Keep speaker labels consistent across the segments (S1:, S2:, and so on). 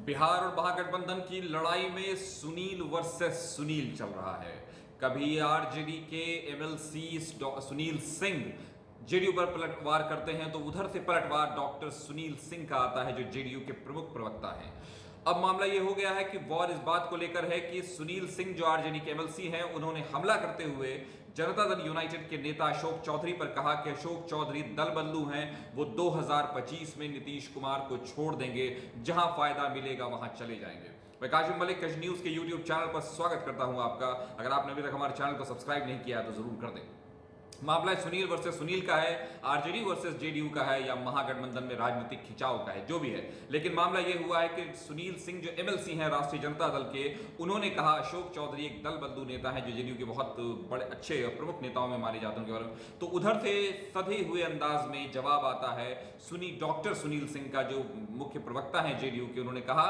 S1: बिहार और महागठबंधन की लड़ाई में सुनील वर्सेस सुनील चल रहा है। कभी आरजेडी के एमएलसी सुनील सिंह जेडीयू पर पलटवार करते हैं तो उधर से पलटवार डॉक्टर सुनील सिंह का आता है जो जेडीयू के प्रमुख प्रवक्ता हैं। अब मामला यह हो गया है कि वॉर इस बात को लेकर है कि सुनील सिंह जो आरजेडी के एमएलसी हैं उन्होंने हमला करते हुए जनता दल यूनाइटेड के नेता अशोक चौधरी पर कहा कि अशोक चौधरी दल बदलू हैं, वो 2025 में नीतीश कुमार को छोड़ देंगे, जहां फायदा मिलेगा वहां चले जाएंगे। मैं काशिम मलिक कश न्यूज के यूट्यूब चैनल पर स्वागत करता हूं आपका। अगर आपने अभी तक हमारे चैनल को सब्सक्राइब नहीं किया तो जरूर कर दें। मामला सुनील वर्सेस सुनील का है, आरजेडी वर्सेस जेडीयू का है या महागठबंधन में राजनीतिक खिंचाव का है, जो भी है, लेकिन मामला यह हुआ है कि सुनील सिंह जो एमएलसी हैं राष्ट्रीय जनता दल के, उन्होंने कहा अशोक चौधरी एक दल बदलू नेता है जो जेडीयू के बहुत बड़े अच्छे और प्रमुख नेताओं में माने जाते हैं उनके बारे में। तो उधर से सधे हुए अंदाज में जवाब आता है डॉक्टर सुनील सिंह का जो मुख्य प्रवक्ता है जेडीयू के। उन्होंने कहा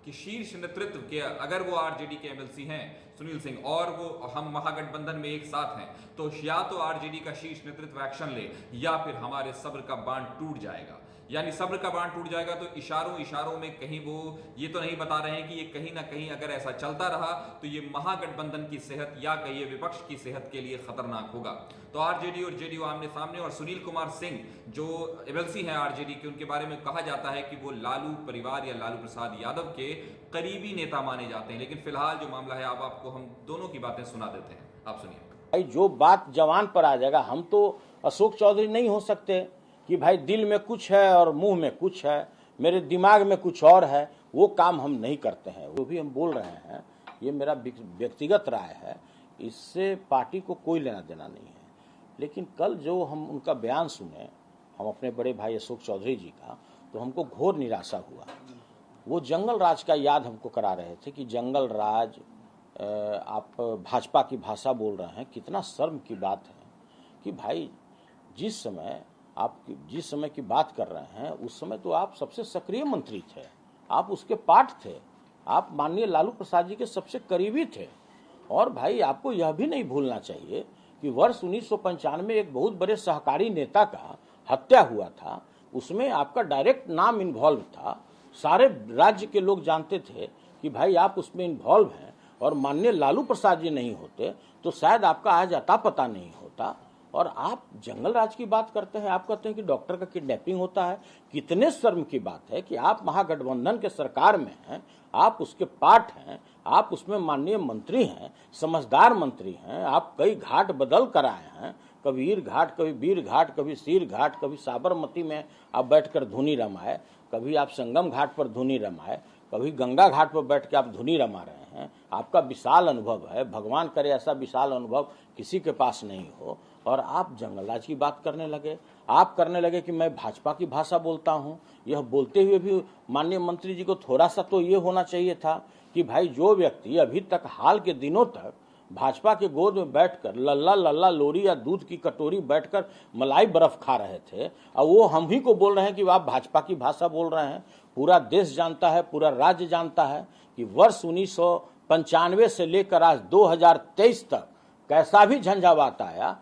S1: कि शीर्ष नेतृत्व के अगर वो आरजेडी के एमएलसी हैं सुनील सिंह और वो हम महागठबंधन में एक साथ हैं तो या तो आरजेडी का शीर्ष नेतृत्व एक्शन ले या फिर हमारे सब्र का बांध टूट जाएगा। यानी सब्र का बांध टूट जाएगा तो इशारों में कहीं वो ये तो नहीं बता रहे हैं कि ये कहीं ना कहीं अगर ऐसा चलता रहा तो ये महागठबंधन की सेहत या कहिए विपक्ष की सेहत के लिए खतरनाक होगा। तो आरजेडी और जेडीयू आमने सामने, और सुनील कुमार सिंह जो एमएलसी हैं आरजेडी के, उनके बारे में कहा जाता है कि वो लालू परिवार या लालू प्रसाद यादव के करीबी नेता माने जाते हैं। लेकिन फिलहाल जो मामला है अब आपको हम दोनों की बातें सुना देते हैं, आप सुनिए।
S2: भाई जो बात जवान पर आ जाएगा, हम तो अशोक चौधरी नहीं हो सकते कि भाई दिल में कुछ है और मुंह में कुछ है, मेरे दिमाग में कुछ और है, वो काम हम नहीं करते हैं। वो भी हम बोल रहे हैं, ये मेरा व्यक्तिगत राय है, इससे पार्टी को कोई लेना देना नहीं है। लेकिन कल जो हम उनका बयान सुने, हम अपने बड़े भाई अशोक चौधरी जी का, तो हमको घोर निराशा हुआ। वो जंगल राज का याद हमको करा रहे थे कि जंगल राज, आप भाजपा की भाषा बोल रहे हैं। कितना शर्म की बात है कि भाई जिस समय की बात कर रहे हैं उस समय तो आप सबसे सक्रिय मंत्री थे, आप उसके पार्ट थे, आप माननीय लालू प्रसाद जी के सबसे करीबी थे। और भाई आपको यह भी नहीं भूलना चाहिए कि वर्ष 1995 में एक बहुत बड़े सहकारी नेता का हत्या हुआ था, उसमें आपका डायरेक्ट नाम इन्वॉल्व था। सारे राज्य के लोग जानते थे कि भाई आप उसमें इन्वॉल्व हैं, और माननीय लालू प्रसाद जी नहीं होते तो शायद आपका आज अता पता नहीं होता। और आप जंगल राज की बात करते हैं, आप कहते हैं कि डॉक्टर का किडनैपिंग होता है। कितने शर्म की बात है कि आप महागठबंधन के सरकार में हैं, आप उसके पार्ट हैं, आप उसमें माननीय मंत्री हैं, समझदार मंत्री हैं, आप कई घाट बदल कर आए हैं, कभी ईर घाट, कभी वीर घाट, कभी सीर घाट, कभी साबरमती में आप बैठकर धुनी रमाए, कभी आप संगम घाट पर धुनी रमाए, कभी गंगा घाट पर बैठ के आप धुनी रमा रहे हैं। आपका विशाल अनुभव है, भगवान करे ऐसा विशाल अनुभव किसी के पास नहीं हो। और आप जंगलराज की बात करने लगे, आप करने लगे कि मैं भाजपा की भाषा बोलता हूं। यह बोलते हुए भी माननीय मंत्री जी को थोड़ा सा तो ये होना चाहिए था कि भाई जो व्यक्ति अभी तक हाल के दिनों तक भाजपा के गोद में बैठकर लल्ला लल्ला लोरी या दूध की कटोरी बैठकर मलाई बर्फ खा रहे थे, और वो हम ही को बोल रहे हैं कि आप भाजपा की भाषा बोल रहे हैं। पूरा देश जानता है, पूरा राज्य जानता है कि वर्ष 1995 से लेकर आज 2023 तक कैसा भी झंझावात आया,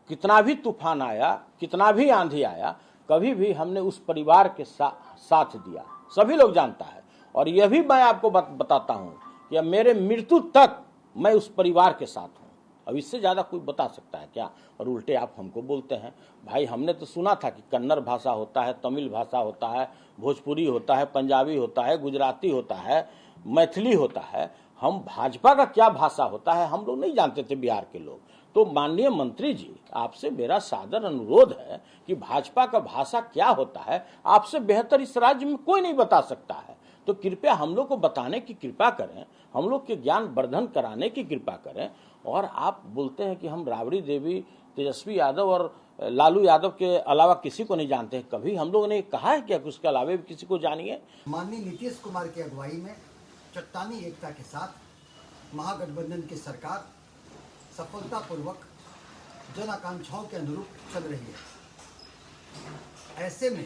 S2: कितना भी तूफान आया, कितना भी आंधी आया, कभी भी हमने उस परिवार के साथ दिया, सभी लोग जानता है। और यह भी मैं आपको बताता हूं कि मेरे मृत्यु तक मैं उस परिवार के साथ हूं। अब इससे ज्यादा कोई बता सकता है क्या? और उल्टे आप हमको बोलते हैं। भाई हमने तो सुना था कि कन्नड़ भाषा होता है, तमिल भाषा होता है, भोजपुरी होता है, पंजाबी होता है, गुजराती होता है, मैथिली होता है। हम भाजपा का क्या भाषा होता है हम लोग नहीं जानते थे, बिहार के लोग। तो माननीय मंत्री जी, आपसे मेरा सादर अनुरोध है कि भाजपा का भाषा क्या होता है आपसे बेहतर इस राज्य में कोई नहीं बता सकता है। तो कृपया हम लोग को बताने की कृपा करें, हम लोग के ज्ञान वर्धन कराने की कृपा करें। और आप बोलते हैं कि हम राबड़ी देवी, तेजस्वी यादव और लालू यादव के अलावा किसी को नहीं जानते। कभी हम लोगों ने कहा है क्या कि उसके अलावा भी किसी को जानिए?
S3: माननीय नीतीश कुमार की अगुवाई में चट्टानी एकता के साथ महागठबंधन की सरकार सफलतापूर्वक जन आकांक्षाओं के अनुरूप चल रही है। ऐसे में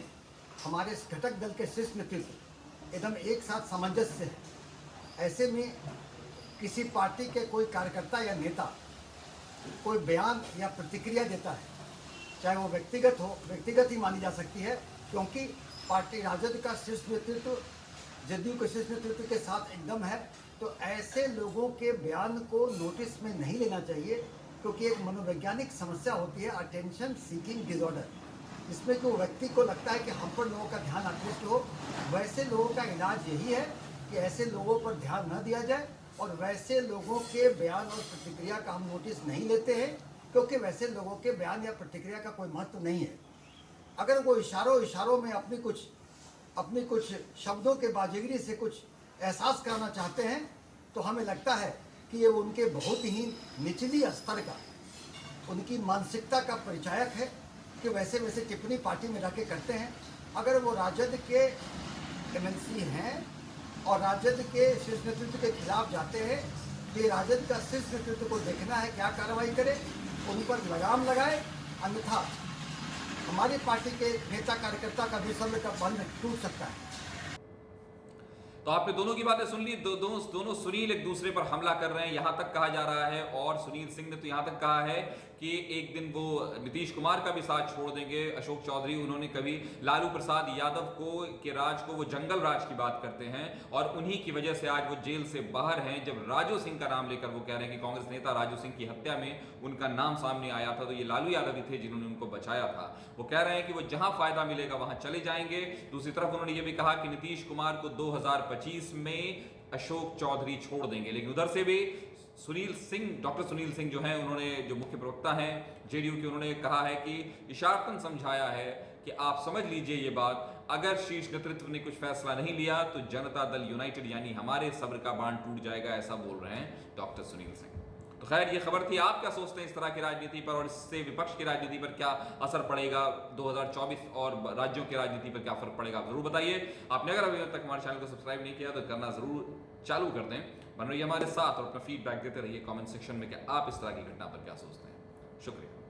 S3: हमारे घटक दल के शीर्ष नेतृत्व एकदम एक साथ सामंजस्य है। ऐसे में किसी पार्टी के कोई कार्यकर्ता या नेता कोई बयान या प्रतिक्रिया देता है, चाहे वो व्यक्तिगत हो, व्यक्तिगत ही मानी जा सकती है, क्योंकि पार्टी राजद का शीर्ष नेतृत्व जदयू के शीर्ष नेतृत्व के साथ एकदम है, तो ऐसे लोगों के बयान को नोटिस में नहीं लेना चाहिए, क्योंकि एक मनोवैज्ञानिक समस्या होती है अटेंशन सीकिंग डिसऑर्डर, जिसमें कि वो व्यक्ति को लगता है कि हम पर लोगों का ध्यान आकृष्ट हो। वैसे लोगों का इलाज यही है कि ऐसे लोगों पर ध्यान न दिया जाए, और वैसे लोगों के बयान और प्रतिक्रिया का हम नोटिस नहीं लेते हैं, क्योंकि वैसे लोगों के बयान या प्रतिक्रिया का कोई महत्व नहीं है। अगर वो इशारों में अपनी कुछ शब्दों के बाजीगरी से कुछ एहसास कराना चाहते हैं, तो हमें लगता है कि ये उनके बहुत ही निचली स्तर का, उनकी मानसिकता का परिचायक है कि वैसे टिप्पणी पार्टी में रख के करते हैं। अगर वो राजद के एमएलसी हैं और राजद के शीर्ष नेतृत्व के खिलाफ जाते हैं, तो ये राजद का शीर्ष नेतृत्व को देखना है क्या कार्रवाई करे, उन पर लगाम लगाए, अन्यथा हमारी पार्टी के नेता कार्यकर्ता का विषम का बंध टूट सकता है।
S1: तो आपने दोनों की बातें सुन ली। दोनों सुनील एक दूसरे पर हमला कर रहे हैं, यहां तक कहा जा रहा है। और सुनील सिंह ने तो यहां तक कहा है कि एक दिन वो नीतीश कुमार का भी साथ छोड़ देंगे। अशोक चौधरी उन्होंने कभी लालू प्रसाद यादव के राज को वो जंगल राज की बात करते हैं, और उन्हीं की वजह से आज वो जेल से बाहर हैं। जब राजू सिंह का नाम लेकर वो कह रहे हैं कि कांग्रेस नेता राजू सिंह की हत्या में उनका नाम सामने आया था, तो ये लालू यादव ही थे जिन्होंने उनको बचाया था। वो कह रहे हैं कि वो जहां फायदा मिलेगा वहां चले जाएंगे। दूसरी तरफ उन्होंने ये भी कहा कि नीतीश कुमार को 2025 में अशोक चौधरी छोड़ देंगे। लेकिन उधर से भी डॉक्टर सुनील सिंह जो हैं, उन्होंने जो मुख्य प्रवक्ता हैं जेडीयू के, उन्होंने कहा है कि इशारतन समझाया है कि आप समझ लीजिए ये बात, अगर शीर्ष नेतृत्व ने कुछ फैसला नहीं लिया तो जनता दल यूनाइटेड यानी हमारे सब्र का बांध टूट जाएगा, ऐसा बोल रहे हैं डॉक्टर सुनील सिंह। तो खैर ये खबर थी। आप क्या सोचते हैं इस तरह की राजनीति पर, और इससे विपक्ष की राजनीति पर क्या असर पड़ेगा, 2024 और राज्यों की राजनीति पर क्या फर्क पड़ेगा, जरूर बताइए। आपने अगर अभी तक हमारे चैनल को सब्सक्राइब नहीं किया तो करना जरूर चालू कर दें। बन रहिए हमारे साथ और अपना फीडबैक देते रहिए कमेंट सेक्शन में कि आप इस तरह की घटना पर क्या सोचते हैं। शुक्रिया।